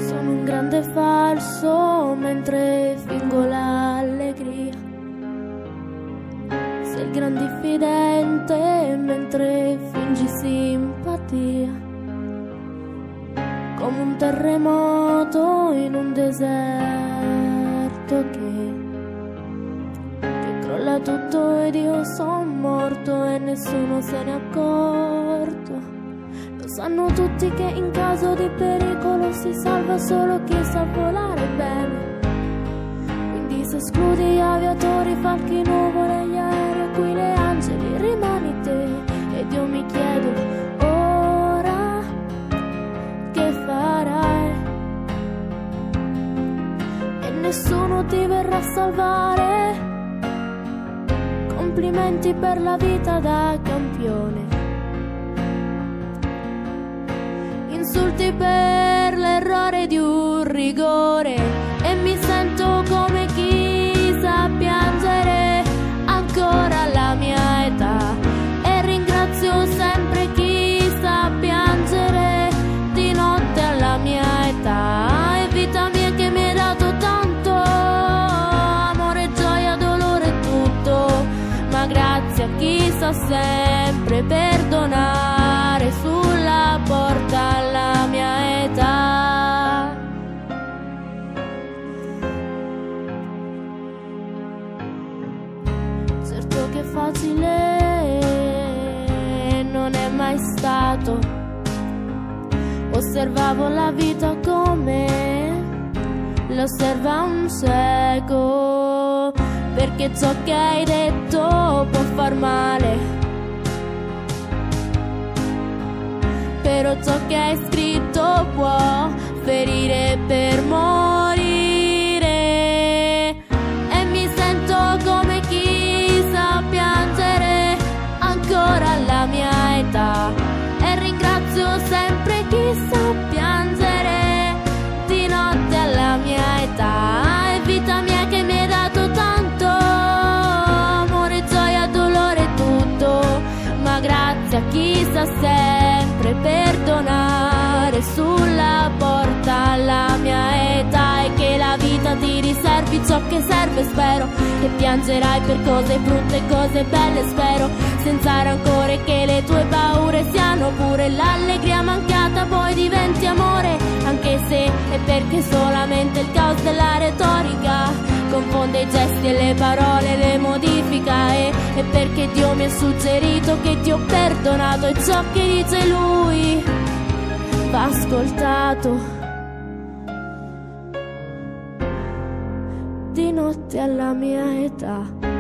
Sono un grande falso mentre fingo l'allegria. Sei il gran diffidente mentre fingi simpatia. Come un terremoto in un deserto che crolla tutto ed io son morto e nessuno se n'è accorto. Sanno tutti che in caso di pericolo si salva solo chi sa volare bene. Quindi se escludi gli aviatori, falchi, nuvole, gli aerei, qui le angeli, rimani te. Ed io mi chiedo ora che farai. E nessuno ti verrà a salvare. Complimenti per la vita da campione. Insulti per l'errore di un rigore e mi sento come chi sa piangere ancora alla mia età. E ringrazio sempre chi sa piangere di notte alla mia età. E vita mia che mi hai dato tanto, amore, gioia, dolore, tutto. Ma grazie a chi sa sempre perdonare sulla porta alla mia età. Certo che facile non è mai stato. Osservavo la vita come l'osserva un cieco, perché ciò che hai detto può far male. Però ciò che hai scritto può ferire per morire. E mi sento come chi sa piangere ancora alla mia età. E ringrazio sempre chi sa piangere di notte alla mia età. E vita mia che mi hai dato tanto, amore, gioia, dolore, tutto. Ma grazie a chi sa sempre perdonare sulla porta alla mia età. E che la vita ti riservi ciò che serve, spero. Che piangerai per cose brutte e cose belle, spero. Senza rancore, che le tue paure siano pure l'allegria mancata poi diventi amore. Anche se è perché solamente il caos della retorica confonde i gesti e le parole, le modifica. E perché Dio mi ha suggerito che ti ho perdonato, e ciò che dice Lui va ascoltato. Di notte alla mia età.